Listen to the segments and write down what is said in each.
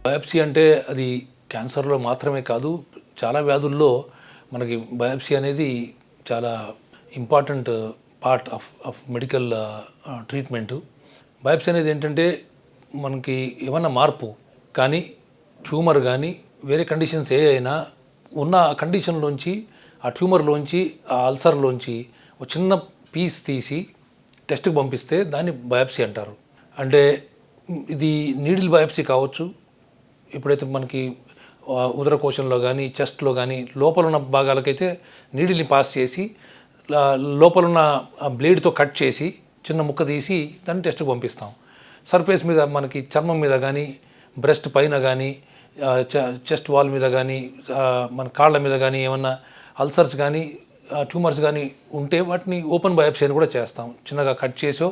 Biopsy అంటే అది క్యాన్సర్లో మాత్రమే కాదు, చాలా వ్యాధుల్లో మనకి బయాప్సీ అనేది చాలా important part of medical treatment. Biopsy అనేది ఏంటంటే మనకి ఏమన్నా మార్పు కానీ, ట్యూమర్ కానీ, వేరే కండిషన్స్ ఏ అయినా ఉన్న కండిషన్లోంచి, ఆ ట్యూమర్లోంచి, ఆ అల్సర్లోంచి ఒక చిన్న పీస్ తీసి టెస్ట్కి పంపిస్తే దాన్ని బయాప్సీ అంటారు. అంటే ఇది నీడిల్ బయాప్సీ కావచ్చు. ఎప్పుడైతే మనకి ఉదరకోశంలో కానీ, చెస్ట్లో కానీ లోపల ఉన్న భాగాలకైతే నీడిల్ని పాస్ చేసి లోపలున్న బ్లేడ్తో కట్ చేసి చిన్న ముక్క తీసి దాన్ని టెస్ట్కి పంపిస్తాం. సర్ఫేస్ మీద మనకి చర్మం మీద కానీ, బ్రెస్ట్ పైన కానీ, చెస్ట్ వాల్ మీద కానీ, మన కాళ్ళ మీద కానీ ఏమన్నా అల్సర్స్ కానీ, ట్యూమర్స్ కానీ ఉంటే వాటిని ఓపెన్ బయాప్సీ అని కూడా చేస్తాం. చిన్నగా కట్ చేసో,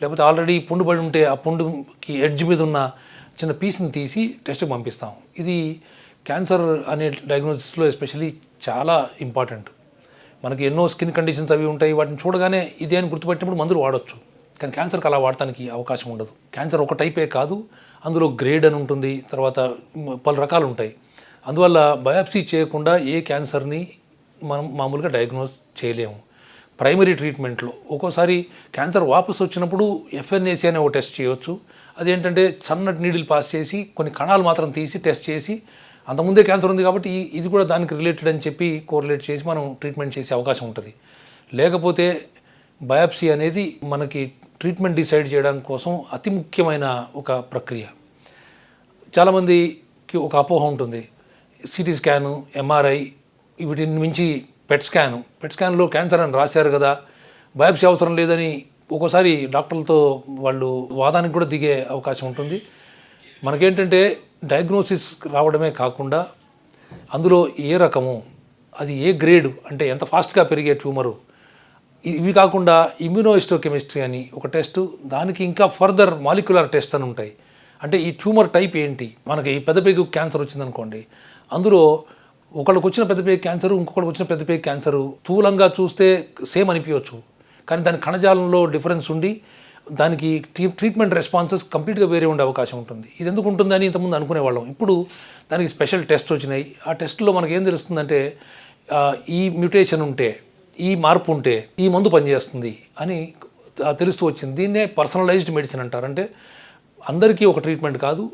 లేకపోతే ఆల్రెడీ పుండు పడి ఉంటే ఆ పుండుకి ఎడ్జ్ మీద ఉన్న చిన్న పీస్ని తీసి టెస్ట్కి పంపిస్తాం. ఇది క్యాన్సర్ అనే డయాగ్నోసిస్లో ఎస్పెషల్లీ చాలా ఇంపార్టెంట్. మనకి ఎన్నో స్కిన్ కండిషన్స్ అవి ఉంటాయి, వాటిని చూడగానే ఇదే అని గుర్తుపెట్టినప్పుడు మందులు వాడచ్చు. కానీ క్యాన్సర్కి అలా వాడటానికి అవకాశం ఉండదు. క్యాన్సర్ ఒక టైపే కాదు, అందులో గ్రేడ్ అని ఉంటుంది, తర్వాత పలు రకాలు ఉంటాయి. అందువల్ల బయాప్సీ చేయకుండా ఏ క్యాన్సర్ని మనం మామూలుగా డయాగ్నోస్ చేయలేము. ప్రైమరీ ట్రీట్మెంట్లో ఒక్కోసారి క్యాన్సర్ వాపసు వచ్చినప్పుడు FNAC అనే ఒక టెస్ట్ చేయవచ్చు. అదేంటంటే సన్నటి నీడిల్ పాస్ చేసి కొన్ని కణాలు మాత్రం తీసి టెస్ట్ చేసి, అంతకుముందే క్యాన్సర్ ఉంది కాబట్టి ఇది కూడా దానికి రిలేటెడ్ అని చెప్పి కోరిలేట్ చేసి మనం ట్రీట్మెంట్ చేసే అవకాశం ఉంటుంది. లేకపోతే బయాప్సీ అనేది మనకి ట్రీట్మెంట్ డిసైడ్ చేయడం కోసం అతి ముఖ్యమైన ఒక ప్రక్రియ. చాలామందికి ఒక అపోహ ఉంటుంది, సిటీ స్కాను, MRI, వీటిని మించి పెట్ స్కాన్లో క్యాన్సర్ అని రాశారు కదా, బయాప్సీ అవసరం లేదని ఒక్కోసారి డాక్టర్లతో వాళ్ళు వాదానికి కూడా దిగే అవకాశం ఉంటుంది. మనకేంటంటే డయాగ్నోసిస్ రావడమే కాకుండా అందులో ఏ రకము, అది ఏ గ్రేడు, అంటే ఎంత ఫాస్ట్గా పెరిగే ట్యూమరు, ఇవి కాకుండా ఇమ్యూనోహిస్టోకెమిస్ట్రీ అని ఒక టెస్టు, దానికి ఇంకా ఫర్దర్ మాలిక్యులర్ టెస్ట్ అని ఉంటాయి. అంటే ఈ ట్యూమర్ టైప్ ఏంటి, మనకి పెద్దపేగు క్యాన్సర్ వచ్చిందనుకోండి, అందులో ఒకళ్ళకి వచ్చిన పెద్దపేగు క్యాన్సరు, ఇంకొకళ్ళకి వచ్చిన పెద్దపేగు క్యాన్సరు స్థూలంగా చూస్తే సేమ్ అనిపించవచ్చు, కానీ దాని కణజాలంలో డిఫరెన్స్ ఉండి దానికి ట్రీట్మెంట్ రెస్పాన్సెస్ కంప్లీట్గా వేరే ఉండే అవకాశం ఉంటుంది. ఇది ఎందుకు ఉంటుందని ఇంతకుముందు అనుకునేవాళ్ళం. ఇప్పుడు దానికి స్పెషల్ టెస్ట్ వచ్చినాయి. ఆ టెస్ట్లో మనకి ఏం తెలుస్తుందంటే ఈ మ్యూటేషన్ ఉంటే, ఈ మార్పు ఉంటే ఈ మందు పనిచేస్తుంది అని తెలుస్తూ వచ్చింది. దీన్నే పర్సనలైజ్డ్ మెడిసిన్ అంటారు. అంటే అందరికీ ఒక ట్రీట్మెంట్ కాదు,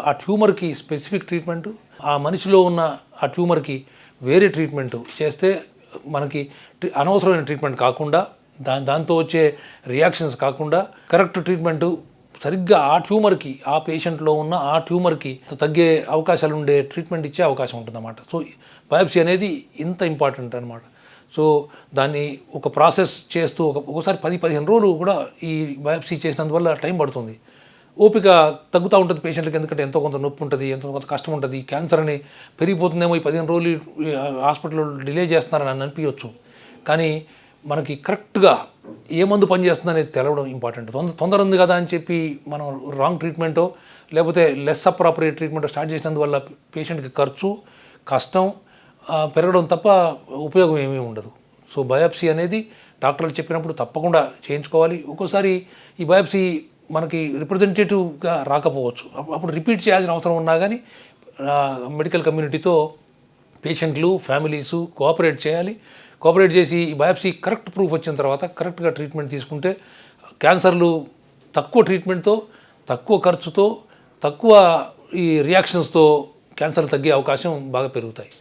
ఆ ట్యూమర్కి స్పెసిఫిక్ ట్రీట్మెంటు, ఆ మనిషిలో ఉన్న ఆ ట్యూమర్కి వేరే ట్రీట్మెంటు చేస్తే మనకి అనవసరమైన ట్రీట్మెంట్ కాకుండా, దాంతో వచ్చే రియాక్షన్స్ కాకుండా కరెక్ట్ ట్రీట్మెంటు సరిగ్గా ఆ ట్యూమర్కి, ఆ పేషెంట్లో ఉన్న ఆ ట్యూమర్కి తగ్గే అవకాశాలు ఉండే ట్రీట్మెంట్ ఇచ్చే అవకాశం ఉంటుందన్నమాట. సో బయాప్సీ అనేది ఇంత ఇంపార్టెంట్ అనమాట. సో దాన్ని ఒక ప్రాసెస్ చేస్తూ ఒక్కోసారి 10-15 రోజులు కూడా ఈ బయాప్సీ చేసినందువల్ల టైం పడుతుంది. ఓపిక తగ్గుతూ ఉంటుంది పేషెంట్కి, ఎందుకంటే ఎంతో కొంత నొప్పి ఉంటుంది, ఎంతో కొంత కష్టం ఉంటుంది. క్యాన్సర్ అని పెరిగిపోతుందేమో, ఈ 15 రోజులు హాస్పిటల్లో డిలే చేస్తున్నారని అనిపించవచ్చు. కానీ మనకి కరెక్ట్గా ఏ మందు పనిచేస్తుందనేది తెలవడం ఇంపార్టెంట్. తొందర ఉంది కదా అని చెప్పి మనం రాంగ్ ట్రీట్మెంటో లేకపోతే లెస్ అప్రాపరియేట్ ట్రీట్మెంటో స్టార్ట్ చేసినందువల్ల పేషెంట్కి ఖర్చు, కష్టం పెరగడం తప్ప ఉపయోగం ఏమీ ఉండదు. సో బయాప్సీ అనేది డాక్టర్లు చెప్పినప్పుడు తప్పకుండా చేయించుకోవాలి. ఒక్కోసారి ఈ బయాప్సీ మనకి రిప్రజెంటేటివ్గా రాకపోవచ్చు, అప్పుడు రిపీట్ చేయాల్సిన అవసరం ఉన్నా కానీ మెడికల్ కమ్యూనిటీతో పేషెంట్లు, ఫ్యామిలీసు కోఆపరేట్ చేయాలి. కోఆపరేట్ చేసి ఈ బయాప్సీ కరెక్ట్ ప్రూఫ్ వచ్చిన తర్వాత కరెక్ట్గా ట్రీట్మెంట్ తీసుకుంటే క్యాన్సర్లు తక్కువ ట్రీట్మెంట్తో, తక్కువ ఖర్చుతో, తక్కువ ఈ రియాక్షన్స్తో క్యాన్సర్లు తగ్గే అవకాశం బాగా పెరుగుతాయి.